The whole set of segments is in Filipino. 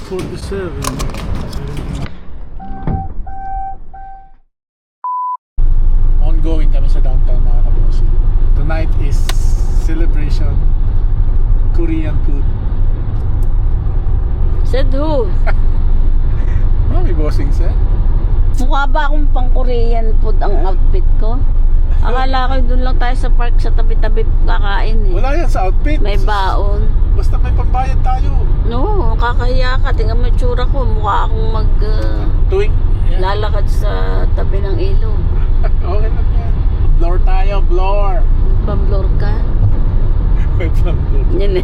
47. Ongoing kami sa downtown mga kabosi. Tonight is celebration Korean food. Said who? Mami bossing said. Mukha ba akong pang Korean food ang outfit ko? Akala ko doon lang tayo sa park sa tabi-tabi kakain eh. Wala yan sa outfit. May baon. Basta may pambayad tayo. No, kakahiya ka. Tingnan mo yung tsura ko. Mukha akong Tuwing lalakad sa tabi ng ilog. okay lang yan. Blower tayo, blower. Pamblor ka. May blower.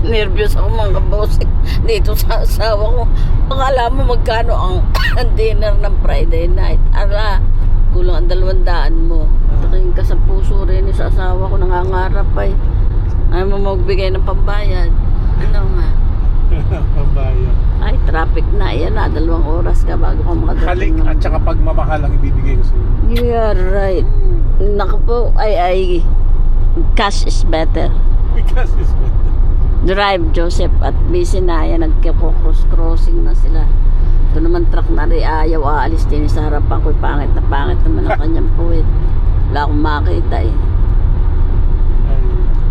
Nervyos ako mga kabosik dito sa asawa ko. Akala mo magkano ang dinner ng Friday night. Ala, kulang ang 200 mo. Taking ka sa puso rin sa asawa ko, nangangarap ay. Ayaw mo magbigay ng pambayad. Ano nga? Pambayad. Ay, traffic na. Yan na, 2 oras ka bago ka makadating. Halik at saka pagmamahal ang ibibigay ko sa'yo. You are right. Naku po, ay, cash is better. Because it's better. Drive, Joseph, at busy na yan, nagka-cross-crossing na sila. Ito naman truck na rin, ayaw aalis din sa harapan ko, pangit naman ang kanyang puwit. Wala akong makita eh.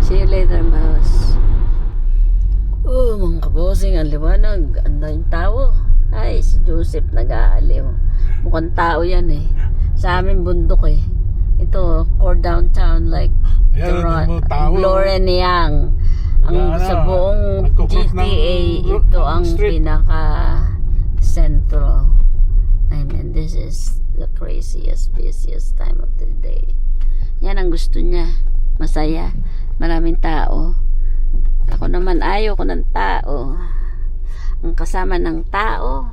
See you later, boss. Oh, mga kabosing, ang liwanag. Ano yung tao? Ay, si Joseph nag-aaliw. Mukhang tao yan eh. Sa amin bundok eh. Ito, core downtown like Loreniang. Ang sa buong GTA, ito ang pinaka centro. I mean, this is the craziest, busiest time of the day. Yan ang gusto niya. Masaya. Maraming tao. Ako naman ayaw ko ng tao. Ang kasama ng tao,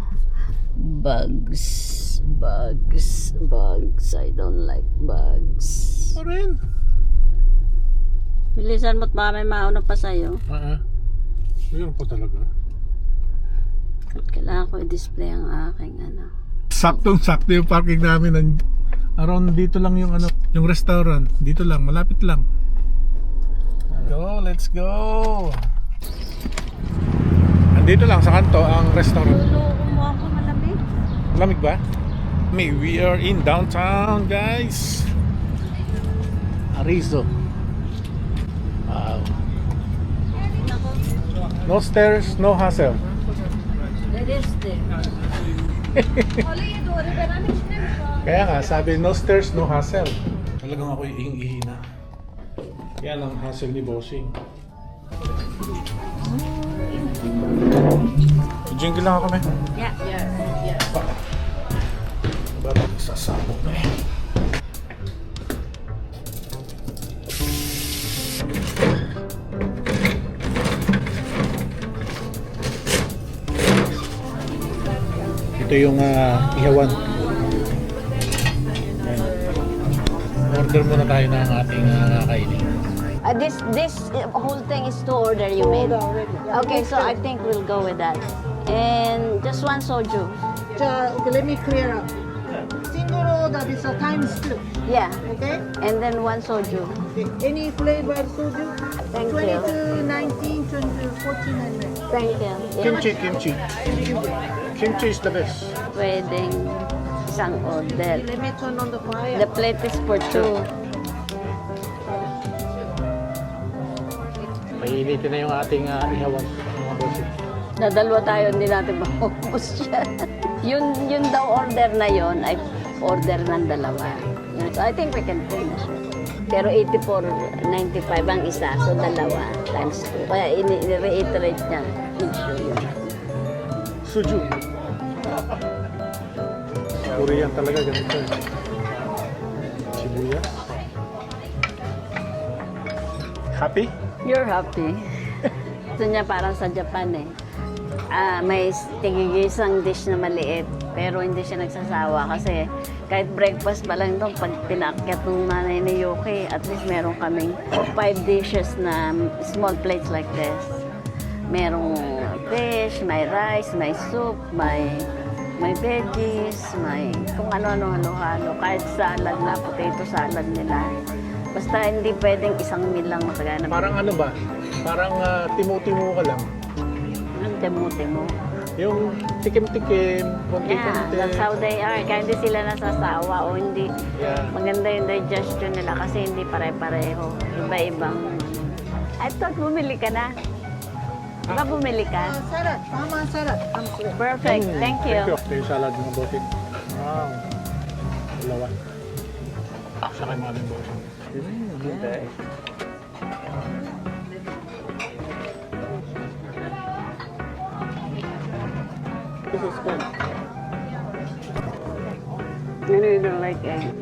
bugs. Bugs. Bugs. I don't like bugs. Ano rin? Bilisan mo't baka may mauna pa sa'yo. Mayroon po talaga. Kailangan ko i-display ang aking ano. Saktong-sakto yung parking namin. Around dito lang yung yung restaurant. Dito lang, malapit lang. Let's go. Andito lang sa kanto ang restaurant. Kumuha ko malamig. Malamig ba? We are in downtown, guys. Arizo. Wow. No stairs, no hassle. That is there. Kaya nga, sabi no stairs, no hassle. Talagang ako iing-ihi na. Yan ang hassle ni Bossing. Jingle lang ako, me. Yeah. Ba't sasabog na eh. Ito yung ihawan. Order muna tayo ng ating kainin. This whole thing is to order you made. Okay, so I think we'll go with that. And just one soju. Okay, let me clear up. Single order is a times 2. Yeah. Okay? And then one soju. Any flavor soju? Thank 20 you. to 19, 20 to 14. Thank you. Yeah. Kimchi. Kimchi is the best. Pwedeng isang order. Let me turn on the fire. The plate is for 2. Mainitin na yung ating ihawan. Mga Bossing. Nadalwa tayo, hindi natin maubos siya. yun daw order na yun ay order ng dalawa. So I think we can finish. Pero 84.95 ang isa, so dalawa times 2. Kaya i-reiterate niya. Suju. Korean talaga ganito. Shibuya. Happy? You're happy. Ito niya parang sa Japan eh. May tigigisang dish na maliit, pero hindi siya nagsasawa kasi kahit breakfast pa lang doon, pag pinaakyat ng nanay ni Yuki, at least meron kaming 5 dishes na small plates like this. Merong fish, may rice, may soup, may veggies, may kung ano-ano halo-halo, kahit salad na, potato salad nila. Basta hindi pwedeng isang meal lang masagana. Parang ano ba? Parang timo-timo ka lang. Ang temo-temo. Yung tikim-tikim, Yeah, konti-konti. that's how they are. Kaya hindi sila nasasawa o hindi Yeah. maganda yung digestion nila kasi hindi pare-pareho. Iba-ibang... I thought bumili ka na. Diba bumili ka? Salad, mama salad. Comes with. Perfect. Thank you. Ito yung salad ng bossing. Wow. Dalawa. Siya kay maming bossing. Okay. This is good. I know you don't like egg.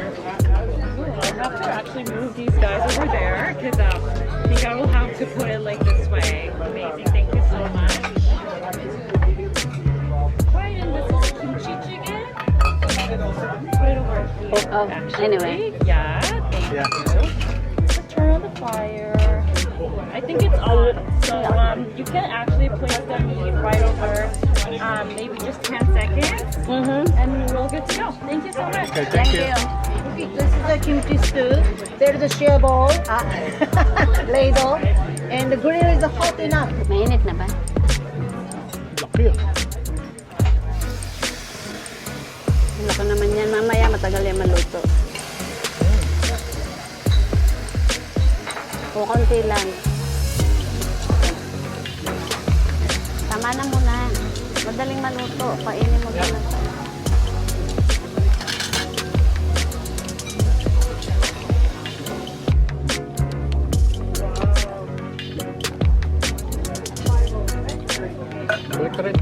I'll have to actually move these guys over there because I think I will have to put it like this way. Amazing. Thank you so much. Brian, this is kimchi chicken. Put it over here. Oh, Actually, anyway. yeah. Thank Yeah. you. Turn on the fire. I think it's on. So you can actually place the meat right over. Maybe just 10 seconds. Mm-hmm. And we're all good to go. Thank you so much. Okay, Thank you. Okay, this is the kimchi stew. There is a share bowl, ladle, and the grill is hot enough. Mainit na ba? Laki ah. Lako naman yan. Mamaya matagal yan maluto. O, konti lang. Tama na muna. Madaling maluto. Painin mo na. Balik ka rin.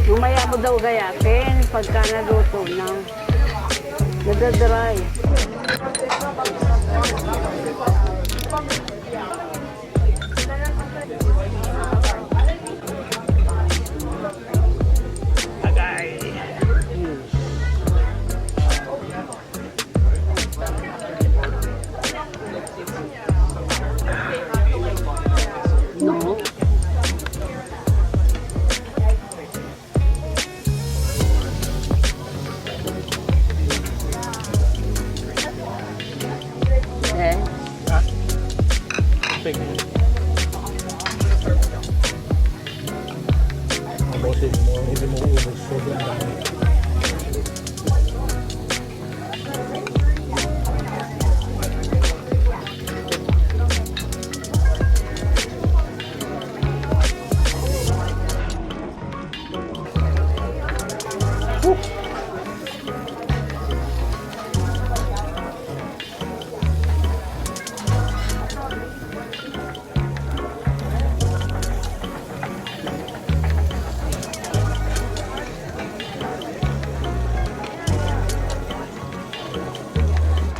Mamaya mo daw gayatin pagka naluto na. Nadadry. No. Eh, Sige. Mga bossing mo, hindi mo uubos. Sobrang dami.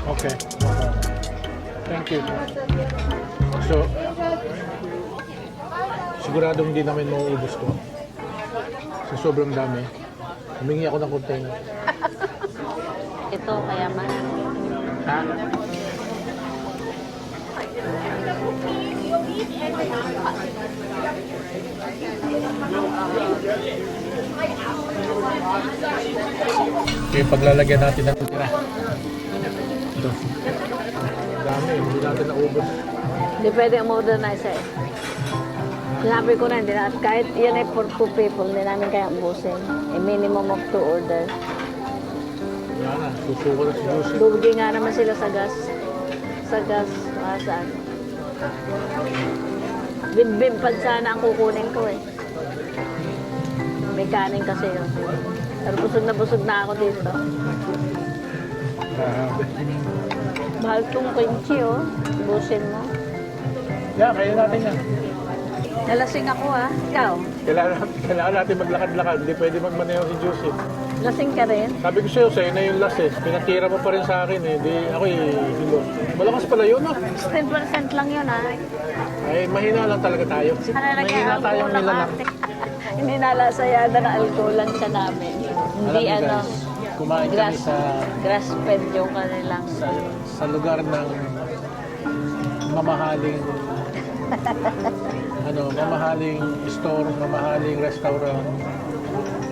Okay. Thank you. So, siguradong hindi namin mauubos to. Sa sobrang dami. Humingi ako ng container. ito kaya man. Ha? Okay, paglalagyan natin ng tira. Ito. Dami, hindi natin naubos. Hindi pwede umorder na isa eh. Sinabi ko na, hindi na, kahit yan ay for 2 people, hindi namin kaya ubusin. A minimum of 2 orders. Yan na, susuko na si Lucy. Lugi nga naman sila sa gas. Sa gas, saan. Bimbimpad sana ang kukunin ko eh. May kanin kasi yun. Pero busog na ako dito. Mahal tong kimchi oh. Busin mo. Yeah, kaya natin yan. Nalasing ako ah. Ikaw? Kailangan natin maglakad-lakad. Hindi pwede magmaneho si Lucy. Lasing ka rin? Sabi ko sa'yo na yung last eh. Pinatira mo pa rin sa akin eh. Di ako hilo. Malakas pala yun ah. 10% lang yun ah. Ay, mahina lang talaga tayo. Mahina tayong nilanak. Hindi nalasayada na alcoholan siya namin. Hindi Alam niyo, ano, guys, kumain kami grass fed yung kanilang. sa lugar ng mamahaling mamahaling store, mamahaling restaurant.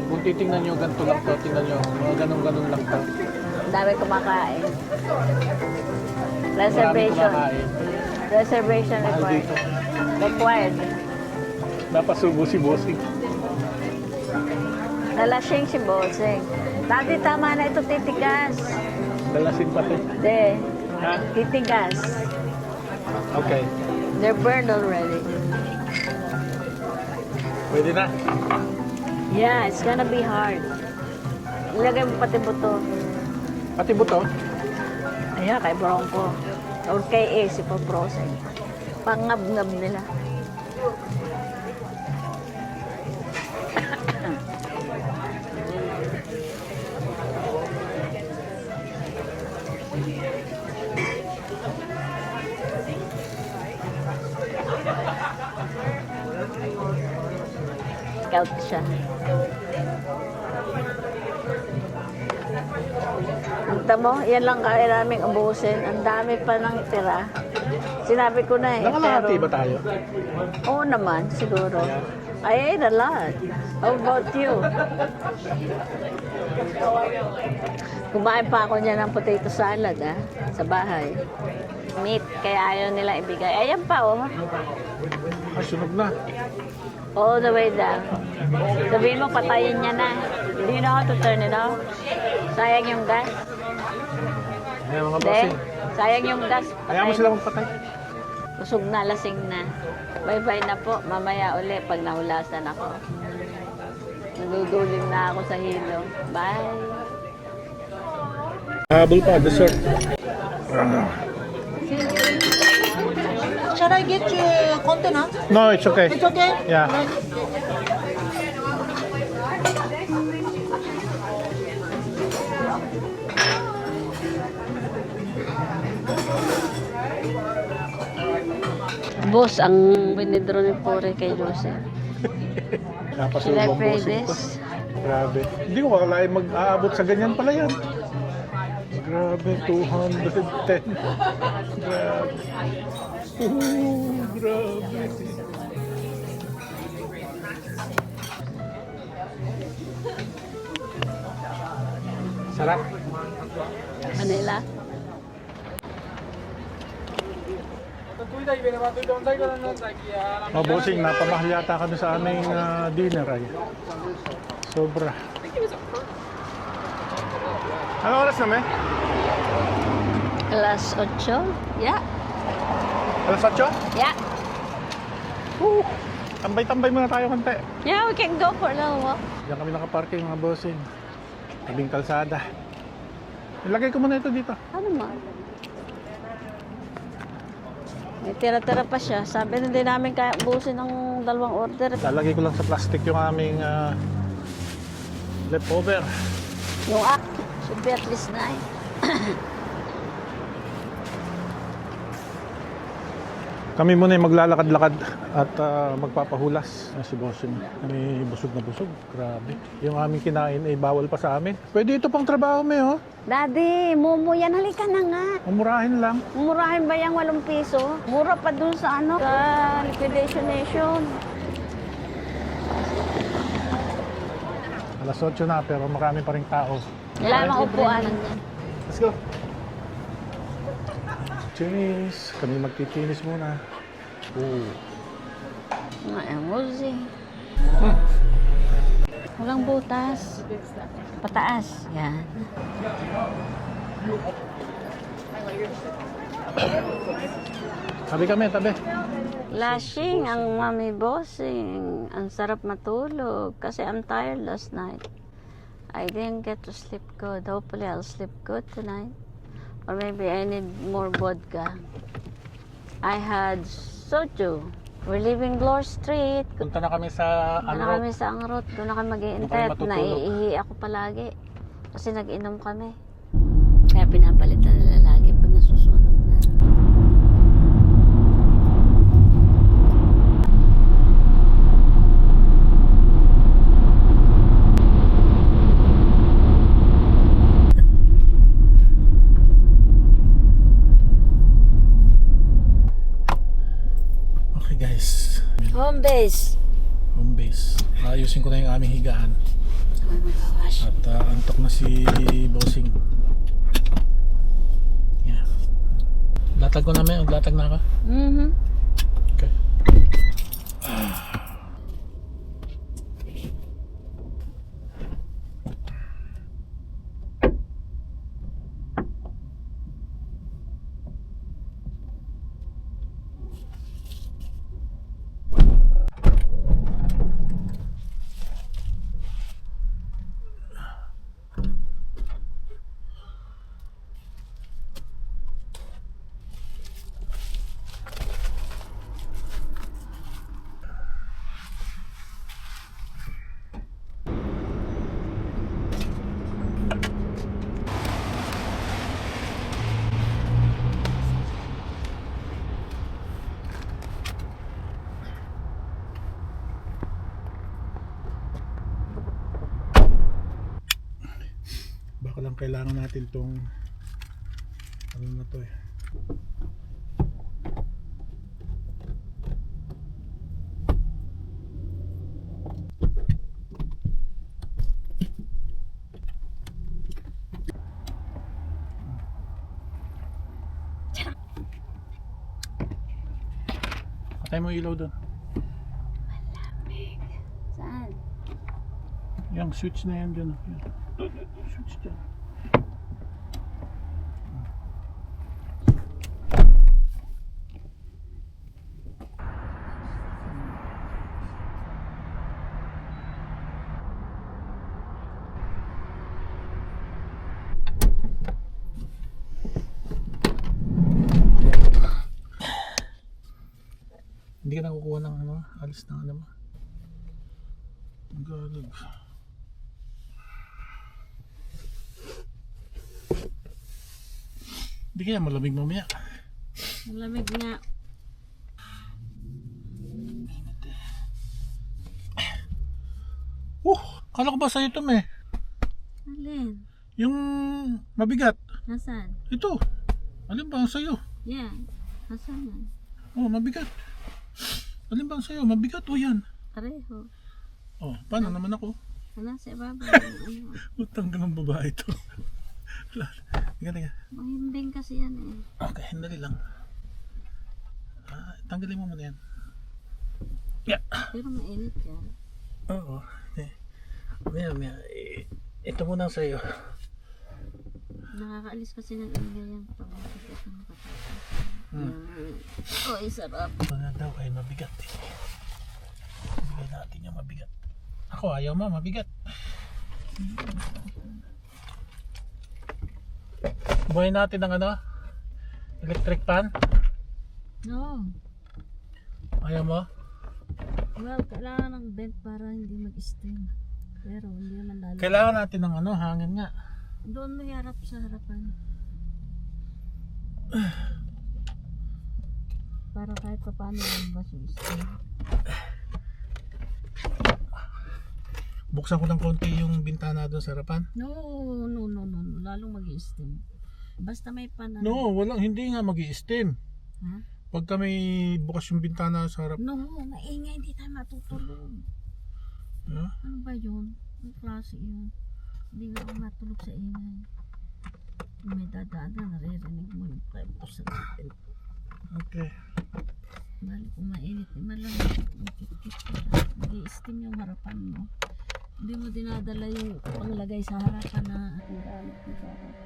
Kung titingnan nyo, ganito lang to, tingnan nyo, mga ganun-ganun lang to. Ang dami kumakain. Maraming Reservation. kumakain. Reservation Mahal required. dito. Required. Napasubo si Bossing. Nalasing si Bossing. Dati tama na ito titigas. Dalasin pati. Hindi. Ha? Titigas. Okay. They're burned already. Pwede na. Yeah, it's gonna be hard. Ilagay mo pati buto. Pati buto. Ayan, kay Bronco. Or kay Ace, ipaprosing. Pangab-ngab nila. Scout siya. Punta mo, yan lang kaya naming ubusin. Ang dami pa nang tira. Sinabi ko na eh. Nakalahati ba tayo? Oo naman, siguro. I ate a lot. How about you? Kumain pa ako niya ng potato salad sa bahay. Meat, kaya ayaw nila ibigay. Ayan pa oh. Ay, sunog na. All the way down. Sabihin mo, patayin niya na. Do you know how to turn it off? Sayang yung gas. Ayan mga Hindi. Bossing. Sayang yung gas. Kaya mo sila magpatay. Busog na, lasing na. Bye-bye na po. Mamaya uli pag nahulasan ako. Naduduling na ako sa hilo. Bye. Habol pa, dessert. Shall I get you a container? No, it's okay. It's okay? Yeah. Boss, ang binidro ni Pore kay Jose. Sila Napasubong Bossing Fredes. ko. Grabe. Hindi ko akalain mag-aabot sa ganyan pala yan. Grabe, 210. Grabe. Grabe. Sarap. Manila. Oh, Bossing, napamahal yata kami sa aming dinner ay. Sobra. Ano oras na, me? Alas 8? Yeah. Alas 8? Yeah. Tambay-tambay muna tayo konti. Yeah, we can go for a little walk. Diyan kami nakaparking mga Bossing. Tabing kalsada. Ilagay ko muna ito dito. Ano man? May tira-tira pa siya. Sabi na din namin kaya ubusin ng 2 order. Lalagay ko lang sa plastic yung aming leftover. Yung should be at least 9. Kami muna yung maglalakad-lakad at magpapahulas na si Bossing. Kami busog na busog. Grabe. Yung aming kinain ay bawal pa sa amin. Pwede ito pang trabaho, me, oh. Daddy, mumu yan. Halika na nga. Umurahin lang. Murahin ba yung 8 piso? Mura pa dun sa sa liquidation nation. Alas 8 na pero marami pa rin tao. Wala nang upuan. Let's go. Cheers. Kami magtitinis muna. Oh. Emoji. Walang butas. Pataas. Yan. Tabi kami, tabi. Lashing ang Mami Bossing. Ang sarap matulog kasi I'm tired last night. I didn't get to sleep good. Hopefully I'll sleep good tonight. Or maybe I need more vodka. I had soju We're leaving Bloor Street. Punta na kami sa Doon na Anrot. kami sa Angrot. Doon na kami Doon mag-iintay kayo at matutulog. naiihi ako palagi. Kasi nag-inom kami. Kaya pinapalitan nila lagi pag nasusunod na. Okay guys, Home base. home base. Ayusin ko na yung aming higaan. Oh my gosh. At antok na si Bossing. Yeah. Latag ko na may, latag na ako. Mm-hmm. Okay. Baka lang kailangan natin tong ano na to eh. Patay mo ilaw doon. Saan? Yung switch na yan dyan. Yan. Switch dyan. Hindi ka nakukuha ng ano, alis ng ano mo. Ang galag. Hindi kaya malamig mamaya. Malamig nga. Kala ko ba sa'yo ito me? Alin? Yung mabigat. Nasaan? Ito. Alin ba ang sa'yo? Yeah. Nasaan yan? Oh, mabigat. Alin ba ang sa'yo? Mabigat o yan? Pareho. Oh, paano naman ako? Wala sa ibaba. Ano? Utang ka ng babae ito. Tingnan. Mahimbing kasi yan eh. Okay, dali lang. Tanggalin mo muna yan. Yeah. Pero mainit yan. Oo. Maya. Ito muna ang sa'yo. Nakakaalis kasi ng ingay yan. Pag-aakit ng patatas. Oh, sarap. Ito na daw ay mabigat eh. Bigay natin yung mabigat. Ako ayaw mo, mabigat. Buhay natin ng ano? Electric pan? No. Ayaw mo? Well, kailangan ng vent para hindi mag-steam. Pero hindi naman lalo. Kailangan natin ng ano, hangin nga. Doon may harap sa harapan. Para kahit pa paano lumabas yung steam. Buksan ko ng konti yung bintana doon sa harapan. No. Lalong mag-steam. Basta may pan. No, hindi nga mag-i-steam. Ha? Pagka may bukas yung bintana sa harap. No, maingay, hindi tayo matutulog. Huh? Ano ba yun? Ang klase yun? Hindi nga ako matulog sa ingay. Kung may dadaan na, naririnig mo yung prepos sa natin. Okay. Bali kung mainit, malang mag-i-steam yung harapan mo. Hindi mo dinadala yung panglagay sa harapan na ang gamit mo sa harapan.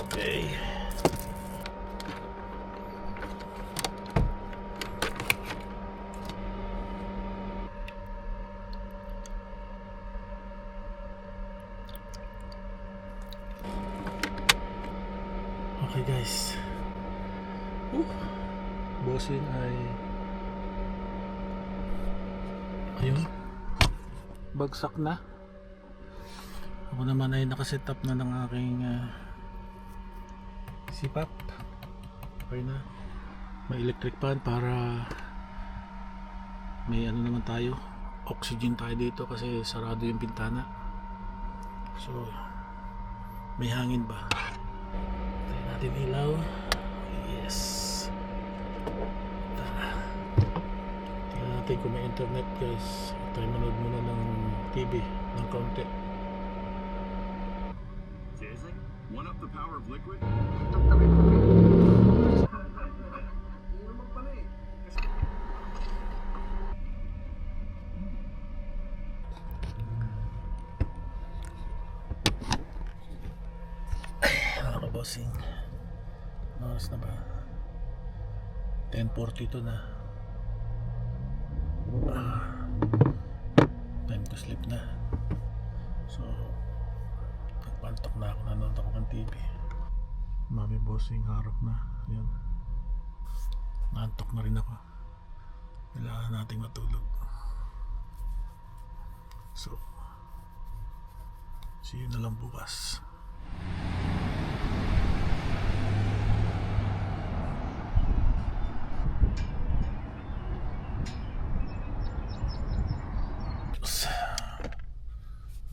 Okay. guys. Bossing ay ayun, bagsak na. Ako naman ay nakaset up na ng aking CPAP. Okay na, may electric fan para may ano naman tayo, oxygen tayo dito kasi sarado yung bintana. So may hangin ba? Tayo natin ilaw. Yes. Tingnan natin kung may internet guys. Tayo manood muna ng TV ng kaunti. One up the power of liquid. Mga kabossing, ano oras na ba? 10:42 na. Time to sleep na. So nagpantok na ako, nanonood ako ng TV. Mami bossing, harap na. Ayan, naantok na rin ako. Kailangan nating matulog. So see you na lang bukas.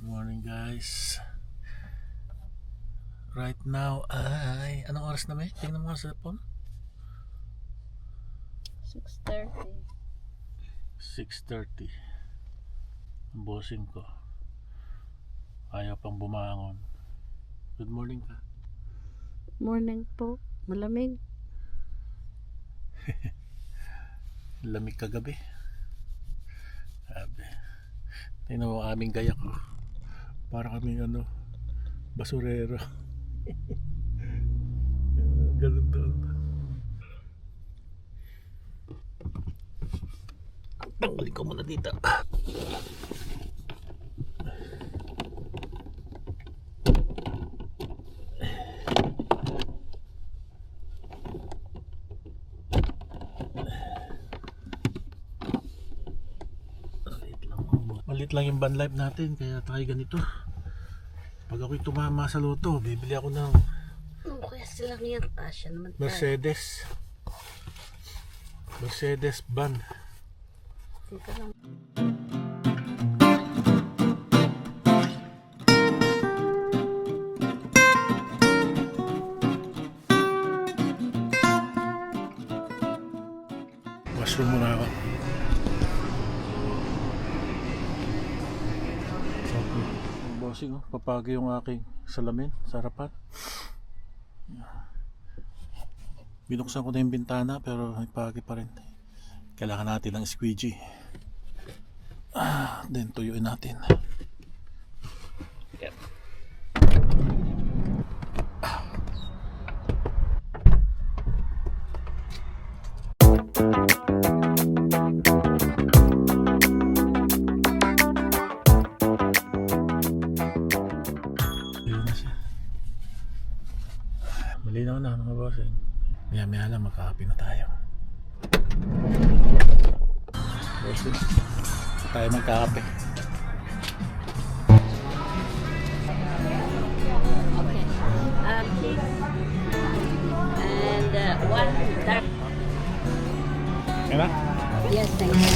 Morning guys. Right now ay anong oras na may? Tingnan mo nga sa phone. 6:30. 6:30. Ang bossing ko ayaw pang bumangon. Good morning ka. Morning po. Malamig. Lamig kagabi. Sabi. Tingnan mo ang aming gayak ko. Para kaming ano, basurero. Ganun doon. Tanggalin ko muna dito. Malit lang yung van life natin kaya tayo ganito. Pag ako'y tumama sa loto, bibili ako ng Kaya silang yan. Asya naman tayo. Mercedes van. Dito lang. Washroom muna ako. Bossing, papagi yung aking salamin sa harapan. Binuksan ko na yung bintana pero may pagi pa rin. Kailangan natin ng squeegee. Then tuyuin natin. Yan. Malinaw na mga bossing. Maya lang magkakape na tayo. Bossing, tayo magkakape. Okay. Please. And one dark. Yan na? Yes, thank you.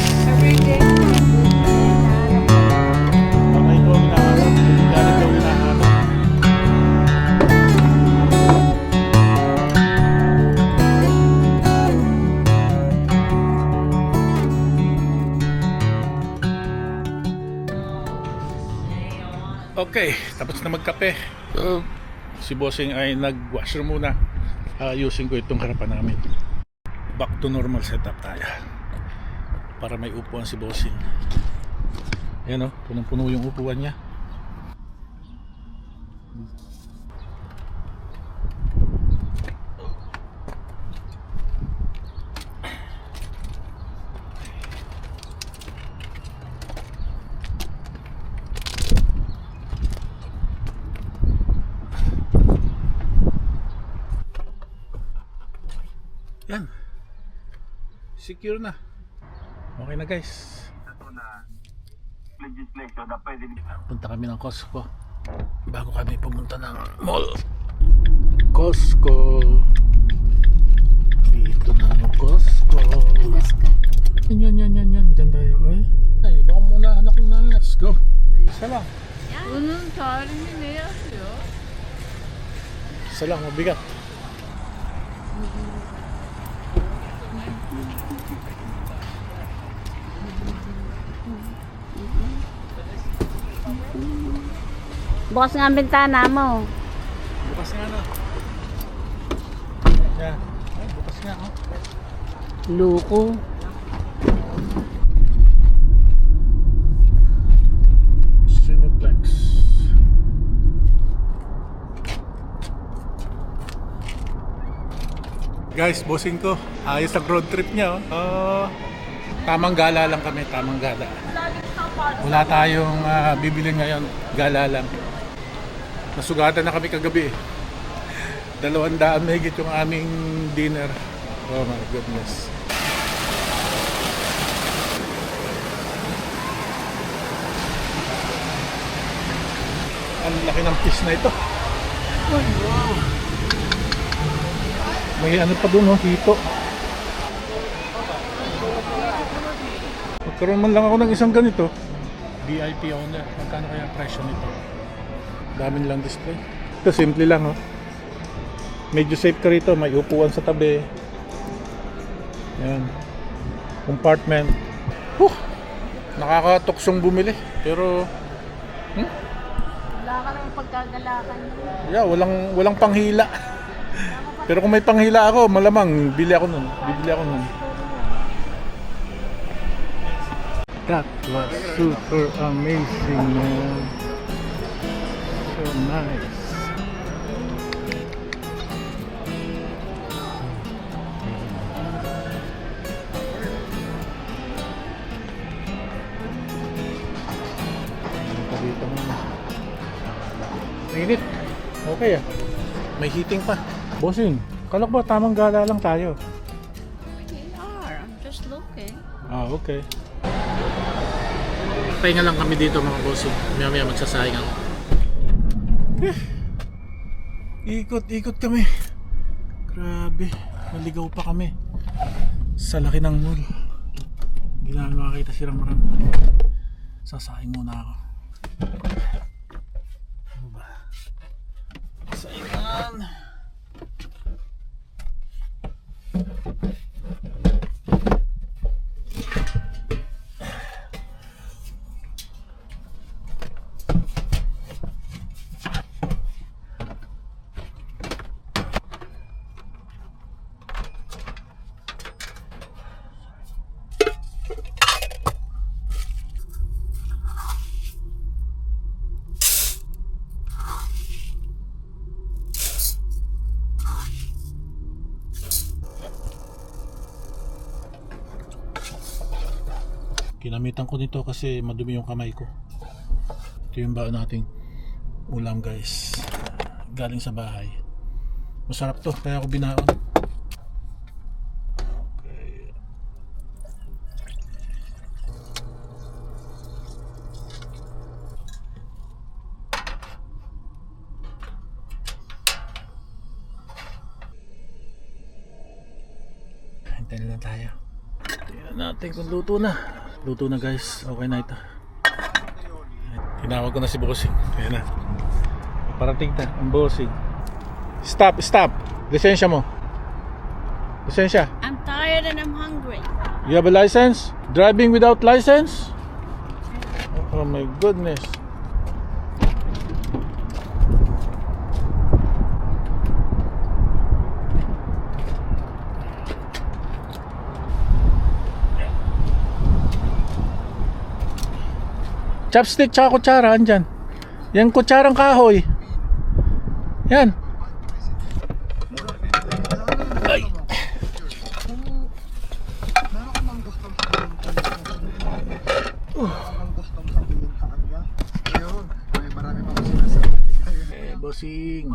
Baka ito ang hinahanap. Galit daw hinahanap. Okay, tapos na magkape. So, si Bossing ay nag-washroom muna. Ayusin ko itong harapan namin. Back to normal setup tayo. Para may upuan si Bossing. Ayan o, punong-puno yung upuan niya. secure na. Okay na guys. Legislation na pwede Punta kami ng Costco bago kami pumunta ng mall. Costco. Dito na ang Costco. Alas ka. Yan. Diyan tayo. Ay, baka muna anak ko na. Let's go. Isa lang. Isa lang, mabigat. Bukas nga ang bintana mo. Bukas nga na. Yan. Ay, bukas nga. Oh. Luko. Cineplex. Guys, bossing ko. Ayos ang road trip niya. Tamang gala lang kami. Tamang gala. Wala tayong bibili ngayon. Gala lang. Nasugatan na kami kagabi. 200 mahigit yung aming dinner. Oh my goodness. Ang laki ng fish na ito. Oh, wow. May ano pa dun, hito. Magkaroon man lang ako ng isang ganito. VIP owner. Magkano kaya presyo nito? Dami nilang display. Ito simple lang, oh. Medyo safe ka rito. May upuan sa tabi. Yan. Compartment. Nakakatuksong bumili. Pero Wala ka lang pagkagalakan. yeah, walang panghila. Pero kung may panghila ako, malamang bibili ako nun. That was super amazing, man. So nice. Dito muna. Mainit. Okay ah. May heating pa. Bossing, kalak ba tamang gala lang tayo? I'm just looking. Okay. Pahinga lang kami dito mga bossing. Maya magsasayang ako. Ikot kami. Grabe. Maligaw pa kami. Sa laki ng mall. Hindi namin makakita si Ramram. Sasayang muna ako. Ano ba? Sayangan. Ginamitan ko nito kasi madumi yung kamay ko. Ito yung baon nating ulam guys. Galing sa bahay. Masarap to kaya ako binaon. Okay. Hintayin lang tayo. Tingnan natin kung luto na. Luto na guys, okay na ito. Tinawag ko na si Bossing. Ayan na. Parating na ang Bossing. Stop. Lisensya mo. Lisensya. I'm tired and I'm hungry. You have a license? Driving without license? Oh my goodness. Chopstick tsaka kutsara, andyan. Yan kutsarang kahoy. Yan. Ay. Bossing.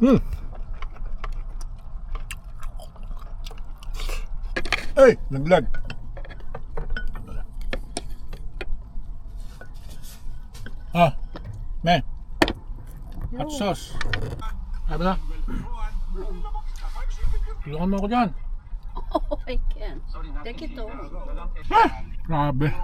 Ay, laglag. Ah, me. Hot sauce. Ay ba na? Tulungan mo ako dyan. Oh, I can. Take it all. Grabe.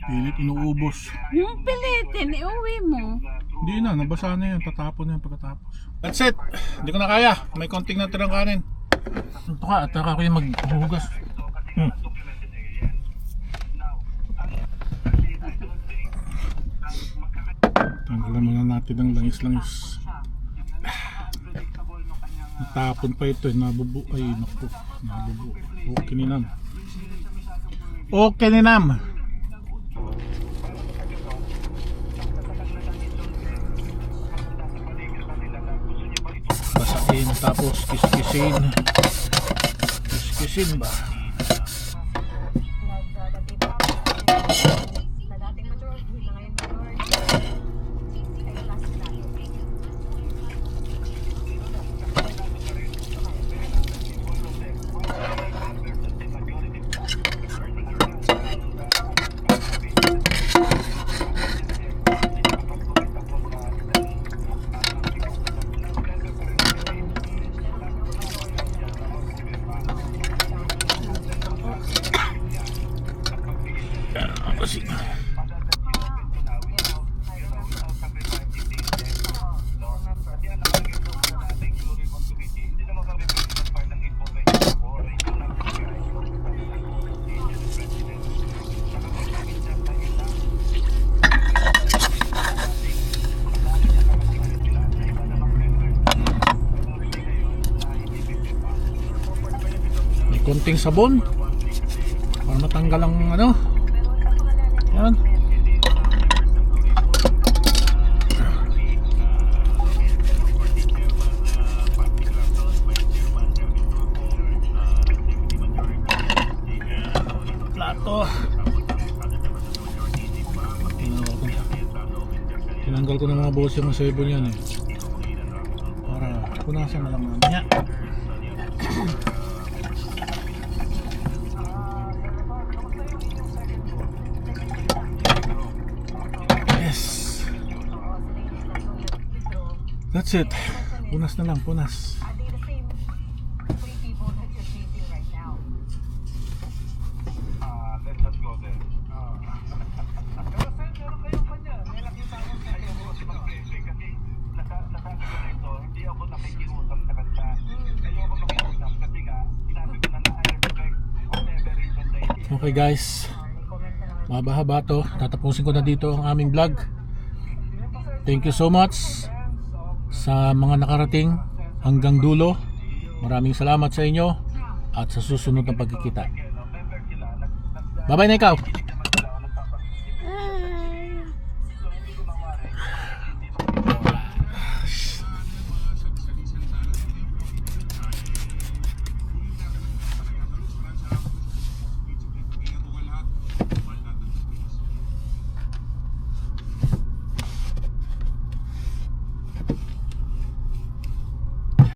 Pilit inuubos. Yung pilitin, iuwi mo. Hindi na, nabasa na yan. Tatapon na yan pagkatapos. That's it. Hindi ko na kaya. May konting natirang kanin. Ito ka, at ako yung maghuhugas. Tanggalan muna natin ang langis-langis. Natapon pa ito. Nabubu. Ay, naku. Nabubu. Okay ni Nam. Okay ni Nam. Basahin tapos kiskisin. Kiskisin ba? Kasi may konting sabon para matanggal ang ano. Yan. Plato. Tinanggal ko na mga boss yung sabon yan eh. Para punasan na lang mamaya. That's it. Punas na lang, punas. Okay guys, mahaba-haba to. Tatapusin ko na dito ang aming vlog. Thank you so much sa mga nakarating hanggang dulo. Maraming salamat sa inyo at sa susunod na pagkikita. Bye bye na ikaw.